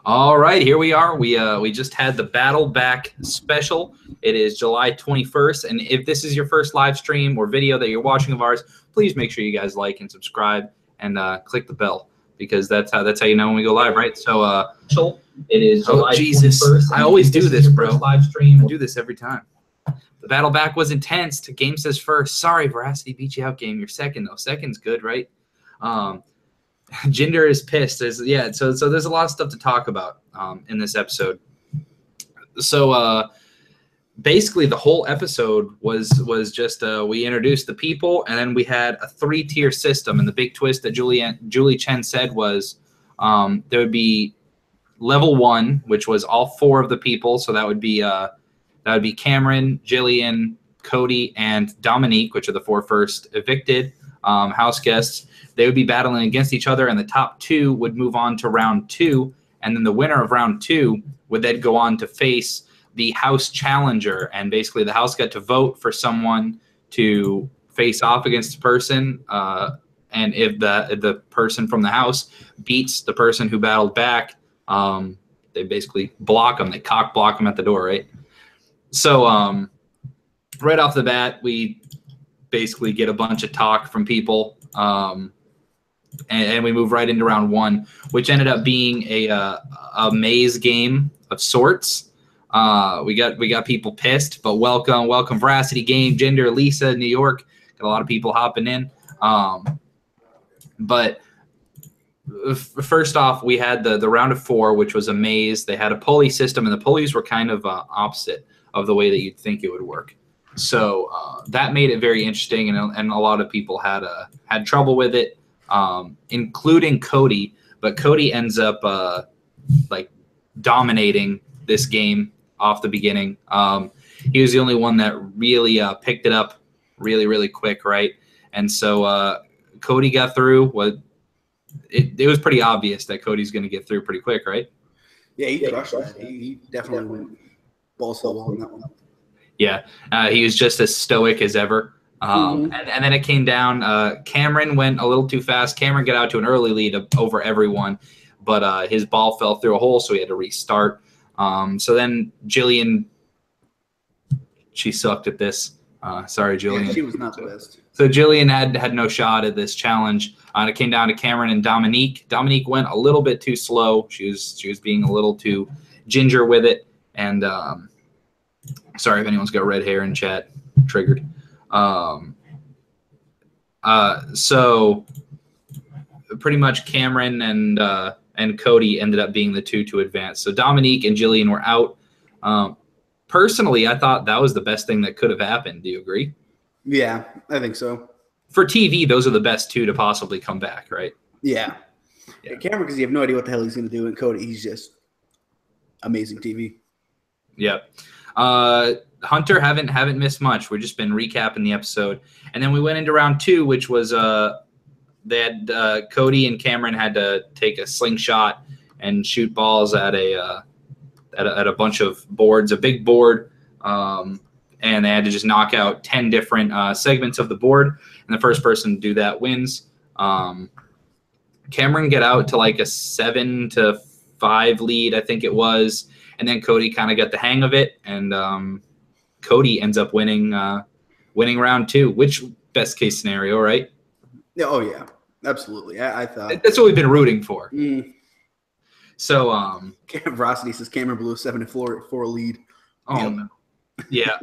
All right, here we are. We just had the Battle Back special. It is July 21st, and if this is your first live stream or video that you're watching of ours, please make sure you guys like and subscribe and click the bell because that's how you know when we go live, right? So it is July 21st. I always do this, bro. Live stream. I do this every time. The Battle Back was intense. The game says first. Sorry, Veracity beat you out. Game. You're second though. Second's good, right? Jinder is pissed. So there's a lot of stuff to talk about in this episode. So basically, the whole episode was just we introduced the people, and then we had a 3-tier system. And the big twist that Julie Chen said was there would be level 1, which was all 4 of the people. So that would be Cameron, Jillian, Cody, and Dominique, which are the 4 first evicted house guests. They would be battling against each other, and the top 2 would move on to round 2, and then the winner of round 2 would then go on to face the house challenger, and basically the house got to vote for someone to face off against the person, and if the person from the house beats the person who battled back, they basically block them. They cock block them at the door, right? So right off the bat, we basically get a bunch of talk from people. And we move right into round 1, which ended up being a maze game of sorts. We got people pissed, but welcome Veracity game, Jinder, Lisa, New York. Got a lot of people hopping in. But first off, we had the round of 4, which was a maze. They had a pulley system, and the pulleys were kind of opposite of the way that you'd think it would work. So that made it very interesting, and a lot of people had trouble with it. Including Cody, but Cody ends up like dominating this game off the beginning. He was the only one that really picked it up really quick, right? And so Cody got through. It was pretty obvious that Cody's going to get through pretty quick, right? Yeah, he crushed that. He definitely went balls to the wall on that one. Yeah, he was just as stoic as ever. And then it came down. Cameron went a little too fast. Cameron got out to an early lead over everyone, but his ball fell through a hole, so he had to restart. So then Jillian, she sucked at this. Sorry, Jillian. Yeah, she was not the best. So Jillian had no shot at this challenge. And it came down to Cameron and Dominique. Dominique went a little bit too slow. She was being a little too ginger with it. And sorry if anyone's got red hair in chat. Triggered. So pretty much Cameron and Cody ended up being the 2 to advance. So Dominique and Jillian were out. Personally, I thought that was the best thing that could have happened. Do you agree? Yeah, I think so. For TV, those are the best 2 to possibly come back, right? Yeah. Cameron, because you have no idea what the hell he's going to do, and Cody, he's just amazing TV. Yep. Hunter haven't missed much. We've just been recapping the episode, and then we went into round 2, which was they had Cody and Cameron had to take a slingshot and shoot balls at a bunch of boards, a big board, and they had to just knock out 10 different segments of the board, and the first person to do that wins. Cameron got out to like a 7-5 lead, I think it was, and then Cody kind of got the hang of it, and Cody ends up winning round 2, which best case scenario, right? Yeah, oh yeah, absolutely. I thought that's what we've been rooting for. So Veracity says Cameron blew a 7-4 lead. Oh no. Yeah.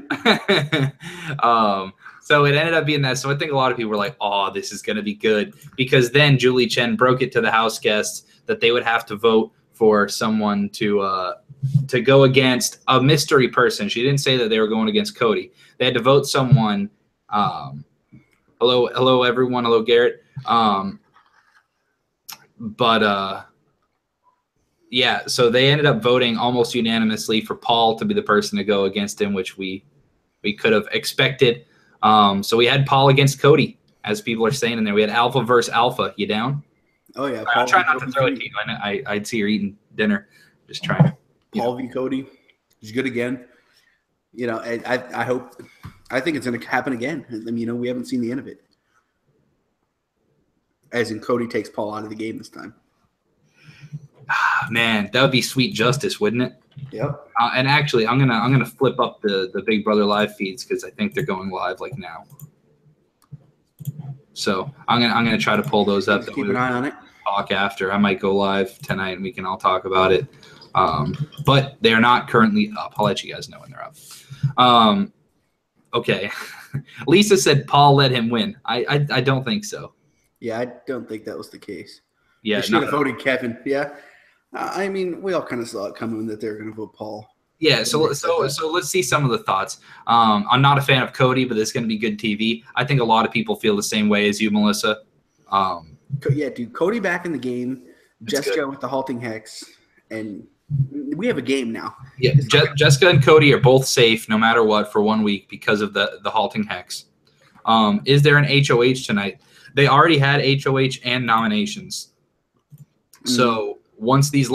So it ended up being that. So I think a lot of people were like, oh, this is going to be good, because then Julie Chen broke it to the house guests that they would have to vote for someone to go against a mystery person. She didn't say that they were going against Cody. They had to vote someone. Hello everyone. Hello Garrett. Yeah, so they ended up voting almost unanimously for Paul to be the person to go against him, which we could have expected. So we had Paul against Cody, as people are saying in there. We had Alpha versus Alpha. You down? Oh yeah. I'll try not to throw it to you. I'd see her eating dinner. Just trying. Paul v. Cody. He's good again. You know, I think it's going to happen again. I mean, you know, we haven't seen the end of it. As in, Cody takes Paul out of the game this time. Man, that would be sweet justice, wouldn't it? Yep. And actually, I'm gonna flip up the Big Brother live feeds because I think they're going live like now. So I'm gonna try to pull those up. Just keep an eye on it. Talk after. I might go live tonight and we can all talk about it. But they're not currently up. I'll let you guys know when they're up. Okay. Lisa said Paul let him win. I don't think so. Yeah, I don't think that was the case. Yeah, they should have voted Kevin. Yeah. I mean, we all kind of saw it coming that they were going to vote Paul. Yeah, so let's see some of the thoughts. I'm not a fan of Cody, but it's going to be good TV. I think a lot of people feel the same way as you, Melissa. Yeah, dude, Cody back in the game, Jessica with the halting hex, and we have a game now. Yeah, Jessica and Cody are both safe no matter what for 1 week because of the halting hex. Is there an HOH tonight? They already had HOH and nominations. So once these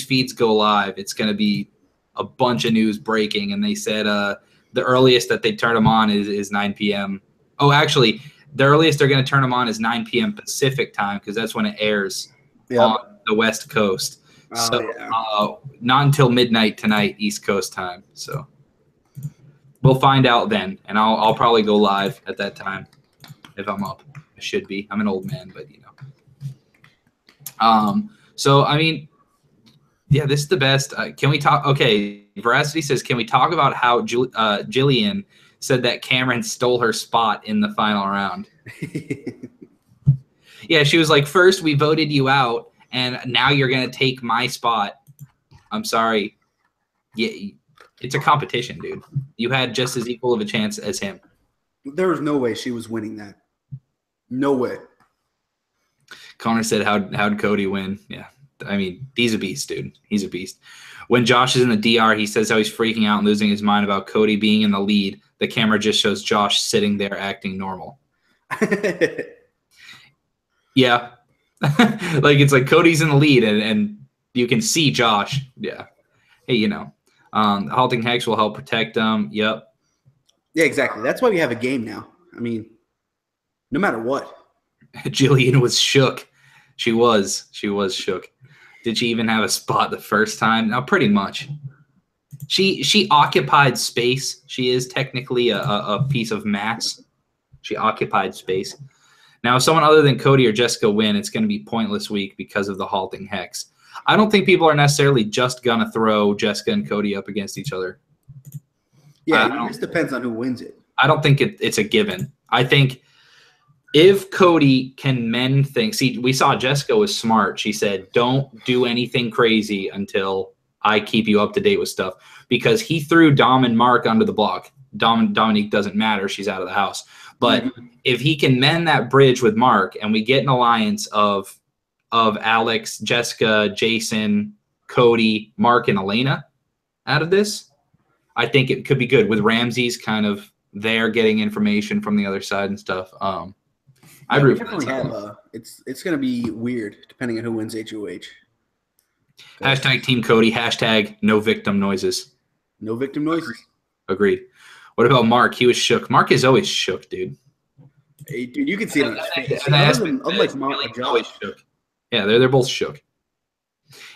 feeds go live, it's going to be a bunch of news breaking. And they said the earliest that they turn them on is 9 p.m. Oh, actually, the earliest they're going to turn them on is 9 p.m. Pacific time because that's when it airs on the West Coast. Not until midnight tonight, East Coast time. So we'll find out then, and I'll probably go live at that time if I'm up. I should be. I'm an old man, but you know. So I mean, yeah, this is the best. Can we talk? Okay, Veracity says, can we talk about how Jillian said that Cameron stole her spot in the final round? Yeah, she was like, first we voted you out, and now you're gonna take my spot. I'm sorry. Yeah, it's a competition, dude. You had just as equal of a chance as him. There was no way she was winning that. No way. Connor said, how'd Cody win? Yeah. I mean, he's a beast, dude. He's a beast. When Josh is in the DR, he says how he's freaking out and losing his mind about Cody being in the lead. The camera just shows Josh sitting there acting normal. Yeah. Like, it's like Cody's in the lead and you can see Josh. Yeah. Hey, you know. The halting hex will help protect them. Yep. Yeah, exactly. That's why we have a game now. I mean, no matter what. Jillian was shook. She was shook. Did she even have a spot the first time? No, pretty much. She occupied space. She is technically a piece of mass. She occupied space. Now, if someone other than Cody or Jessica win, it's going to be pointless week because of the halting hex. I don't think people are necessarily just going to throw Jessica and Cody up against each other. Yeah, it just depends on who wins it. I don't think it's a given. I think if Cody can mend things, see, we saw Jessica was smart. She said, don't do anything crazy until I keep you up to date with stuff, because he threw Dom and Mark under the block. Dominique doesn't matter. She's out of the house. But if he can mend that bridge with Mark and we get an alliance of Alex, Jessica, Jason, Cody, Mark, and Elena out of this, I think it could be good with Ramsey's kind of there getting information from the other side and stuff. I definitely have it's going to be weird depending on who wins HOH. Hashtag Team Cody. Hashtag no victim noises. No victim noises. Agreed. What about Mark? He was shook. Mark is always shook, dude. Hey, dude, you can see it on his face. Unlike Mark and Josh. Shook. Yeah, they're both shook.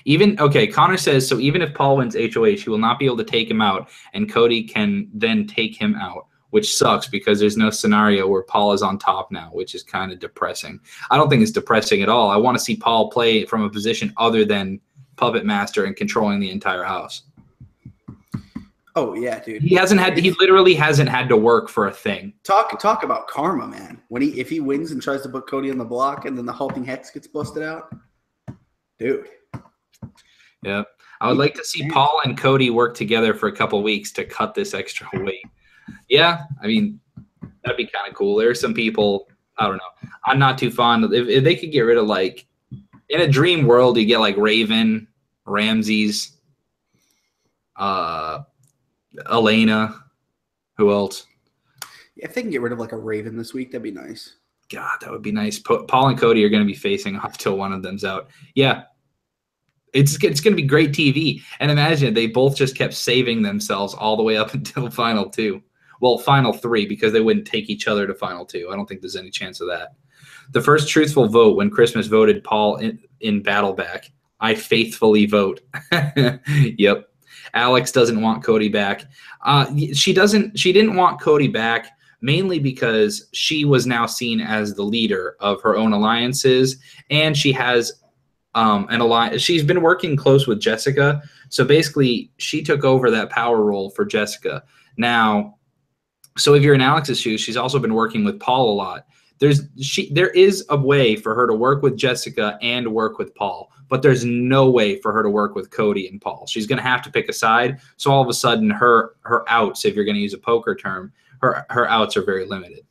Connor says, so even if Paul wins HOH, he will not be able to take him out, and Cody can then take him out, which sucks because there's no scenario where Paul is on top now, which is kind of depressing. I don't think it's depressing at all. I want to see Paul play from a position other than puppet master and controlling the entire house. Oh yeah, dude. He literally hasn't had to work for a thing. Talk about karma, man. If he wins and tries to put Cody on the block and then the halting hex gets busted out, dude. Yeah. I would like to see Paul and Cody work together for a couple of weeks to cut this extra weight. Yeah, I mean, that'd be kind of cool. There are some people, I don't know. I'm not too fond of if they could get rid of, like, in a dream world, you get like Raven, Ramses, Elena. Who else? Yeah, if they can get rid of like a Raven this week, that'd be nice. God, that would be nice. Paul and Cody are going to be facing off till one of them's out. Yeah. It's going to be great TV. And imagine they both just kept saving themselves all the way up until final two. Well, final three, because they wouldn't take each other to final two. I don't think there's any chance of that. The first truthful vote when Christmas voted Paul in battle back. I faithfully vote. Yep. Alex doesn't want Cody back. She didn't want Cody back mainly because she was now seen as the leader of her own alliances, and she has an alliance. She's been working close with Jessica, so basically she took over that power role for Jessica. Now, so if you're in Alex's shoes, she's also been working with Paul a lot. There is a way for her to work with Jessica and work with Paul, but there's no way for her to work with Cody and Paul. She's going to have to pick a side. So all of a sudden, her outs, if you're going to use a poker term, her outs are very limited.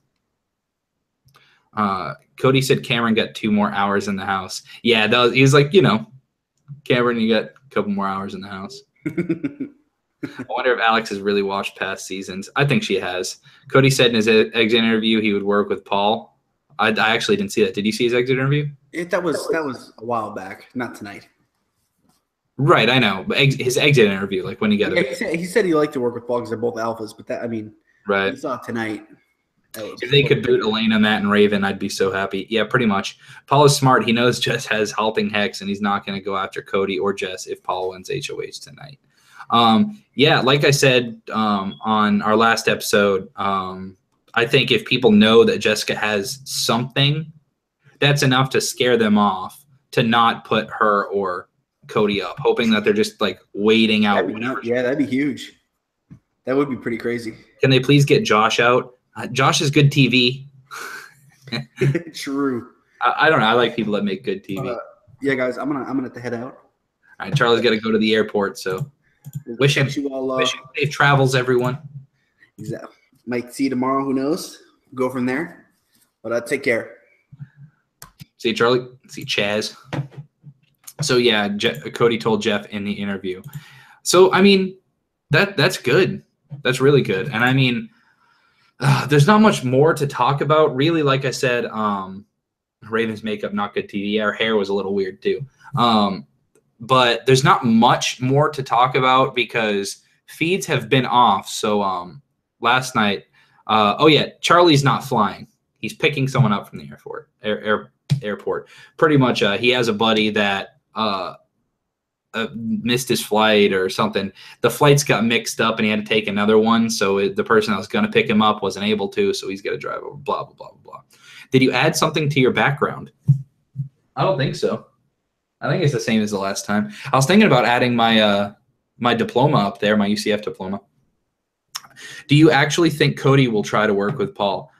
Cody said Cameron got 2 more hours in the house. Yeah, he's like, Cameron, you got a couple more hours in the house. I wonder if Alex has really watched past seasons. I think she has. Cody said in his exit interview he would work with Paul. I actually didn't see that. Did you see his exit interview? That was a while back, not tonight. Right, I know. But his exit interview, like when he got it. He said he liked to work with Paul because they're both alphas, but right. We saw it tonight. If they could boot Elena, Matt, and Raven, I'd be so happy. Yeah, pretty much. Paul is smart. He knows Jess has helping Hex, and he's not going to go after Cody or Jess if Paul wins HOH tonight. Yeah, like I said on our last episode, I think if people know that Jessica has something, that's enough to scare them off to not put her or Cody up, hoping that they're just like waiting out. That'd be huge. That would be pretty crazy. Can they please get Josh out? Josh is good TV. True. I don't know. I like people that make good TV. Yeah, guys, I'm gonna have to head out. All right, Charlie's got to go to the airport, so wish him safe travels, everyone. Exactly. Might see you tomorrow. Who knows? Go from there. But take care. See you, Charlie. See you, Chaz. So yeah, Cody told Jeff in the interview. So I mean, that's good. That's really good. And I mean, there's not much more to talk about, really. Like I said, Raven's makeup not good TV. Our hair was a little weird too. But there's not much more to talk about because feeds have been off. So last night, Charlie's not flying. He's picking someone up from the airport. Pretty much, he has a buddy that missed his flight or something. The flights got mixed up and he had to take another one. So the person that was going to pick him up wasn't able to. So he's got to drive over. Blah blah blah blah. Did you add something to your background? I don't think so. I think it's the same as the last time. I was thinking about adding my my diploma up there, my UCF diploma. Do you actually think Cody will try to work with Paul?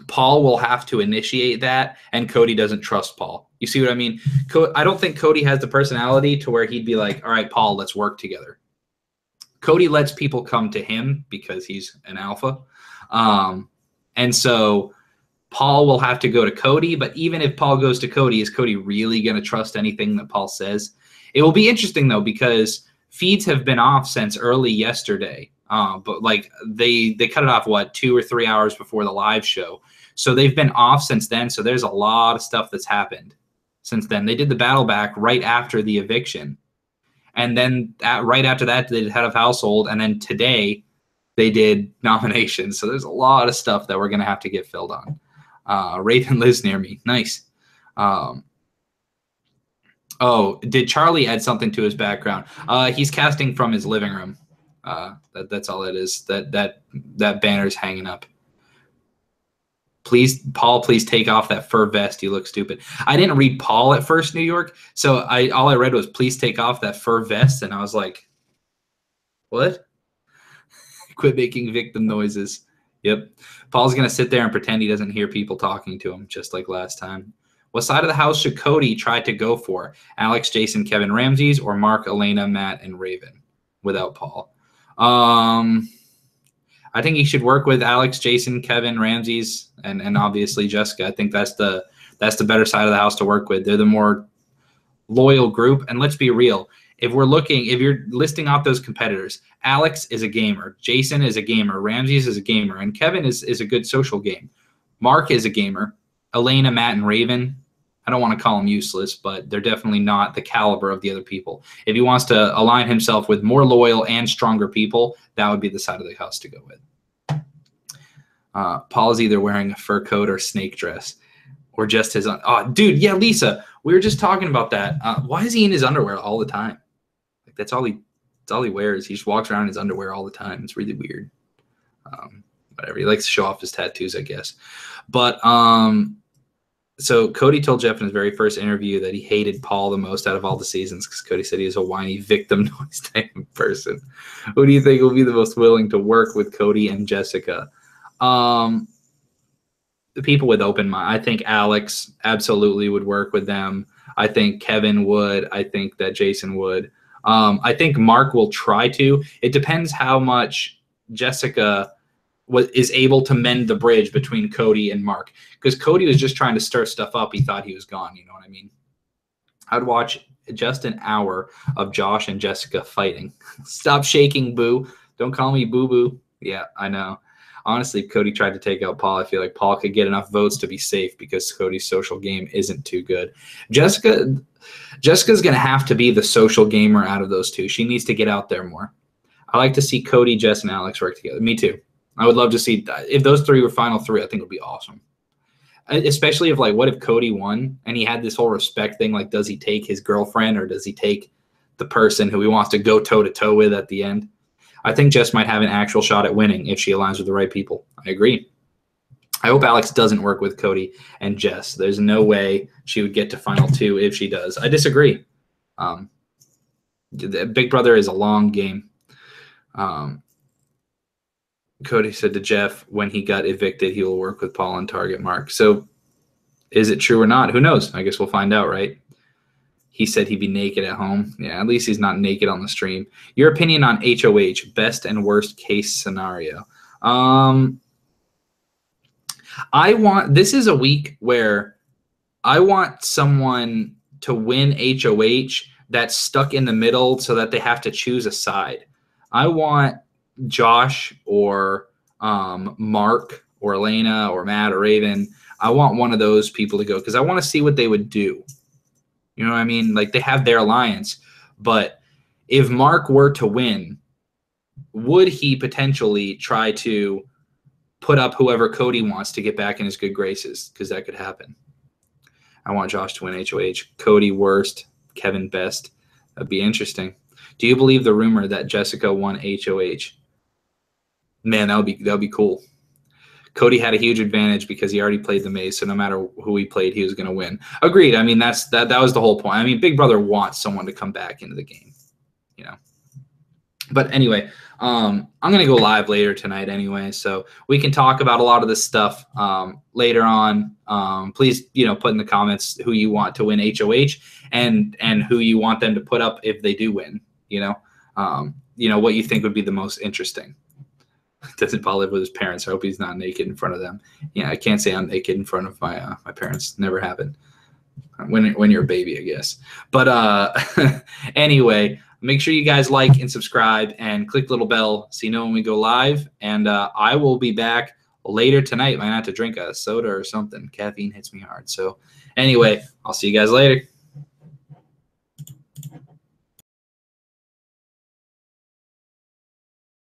Paul will have to initiate that, and Cody doesn't trust Paul. You see what I mean? I don't think Cody has the personality to where he'd be like, all right, Paul, let's work together. Cody lets people come to him because he's an alpha. And so Paul will have to go to Cody, but even if Paul goes to Cody, is Cody really going to trust anything that Paul says? It will be interesting, though, because feeds have been off since early yesterday. But like they cut it off, 2 or 3 hours before the live show. So they've been off since then. So there's a lot of stuff that's happened since then. They did the battle back right after the eviction. And then right after that, they did head of household. And then today they did nominations. So there's a lot of stuff that we're going to have to get filled on. Raven lives near me. Nice. Did Charlie add something to his background? He's casting from his living room. That's all it is. That banner's hanging up. Please, Paul, please take off that fur vest. You look stupid. I didn't read Paul at first, New York. So all I read was, please take off that fur vest. And I was like, what? Quit making victim noises. Yep. Paul's going to sit there and pretend he doesn't hear people talking to him, just like last time. What side of the house should Cody try to go for? Alex, Jason, Kevin, Ramses, or Mark, Elena, Matt, and Raven without Paul? I think he should work with Alex, Jason, Kevin, Ramses, and obviously Jessica. I think that's the better side of the house to work with. They're the more loyal group. And let's be real. If you're listing off those competitors, Alex is a gamer, Jason is a gamer, Ramses is a gamer, and Kevin is a good social game. Mark is a gamer. Elena, Matt, and Raven, I don't want to call them useless, but they're definitely not the caliber of the other people. If he wants to align himself with more loyal and stronger people, that would be the side of the house to go with. Paul is either wearing a fur coat or snake dress. or just his dude, yeah, Lisa, we were just talking about that. Why is he in his underwear all the time? Like that's all he wears. He just walks around in his underwear all the time. It's really weird. Whatever. He likes to show off his tattoos, I guess. But so Cody told Jeff in his very first interview that he hated Paul the most out of all the seasons because Cody said he was a whiny victim noise type of person. Who do you think will be the most willing to work with Cody and Jessica? The people with open mind. I think Alex absolutely would work with them. I think Kevin would. I think that Jason would. I think Mark will try to. It depends how much Jessica is able to mend the bridge between Cody and Mark. Because Cody was just trying to stir stuff up. He thought he was gone. You know what I mean? I'd watch just an hour of Josh and Jessica fighting. Stop shaking, boo. Don't call me boo-boo. Yeah, I know. Honestly, if Cody tried to take out Paul, I feel like Paul could get enough votes to be safe because Cody's social game isn't too good. Jessica's going to have to be the social gamer out of those two. She needs to get out there more. I like to see Cody, Jess, and Alex work together. Me too. I would love to see if those three were final three. I think it would be awesome. Especially if, like, what if Cody won and he had this whole respect thing? Like, does he take his girlfriend or does he take the person who he wants to go toe-to-toe with at the end? I think Jess might have an actual shot at winning if she aligns with the right people. I agree. I hope Alex doesn't work with Cody and Jess. There's no way she would get to final two if she does. I disagree. Big Brother is a long game. Cody said to Jeff when he got evicted, he will work with Paul and target Mark. So is it true or not? Who knows? I guess we'll find out, right? He said he'd be naked at home. Yeah, at least he's not naked on the stream. Your opinion on HOH, best and worst case scenario. This is a week where I want someone to win HOH that's stuck in the middle so that they have to choose a side. I want Josh or Mark or Elena or Matt or Raven. I want one of those people to go because I want to see what they would do. You know what I mean? Like, they have their alliance. But if Mark were to win, would he potentially try to put up whoever Cody wants to get back in his good graces? Because that could happen. I want Josh to win HOH. Cody worst, Kevin best. That'd be interesting. Do you believe the rumor that Jessica won HOH? Man, that would be cool. Cody had a huge advantage because he already played the maze, so no matter who he played, he was going to win. Agreed. I mean, that was the whole point. I mean, Big Brother wants someone to come back into the game, you know. But anyway, I'm going to go live later tonight anyway, so we can talk about a lot of this stuff later on. Please, put in the comments who you want to win HOH and who you want them to put up if they do win. What you think would be the most interesting. Doesn't Paul live with his parents? I hope he's not naked in front of them. Yeah, I can't say I'm naked in front of my parents. Never happened. When you're a baby, I guess. But anyway, make sure you guys like and subscribe and click the little bell so you know when we go live. And I will be back later tonight. Might have to drink a soda or something. Caffeine hits me hard. So anyway, I'll see you guys later.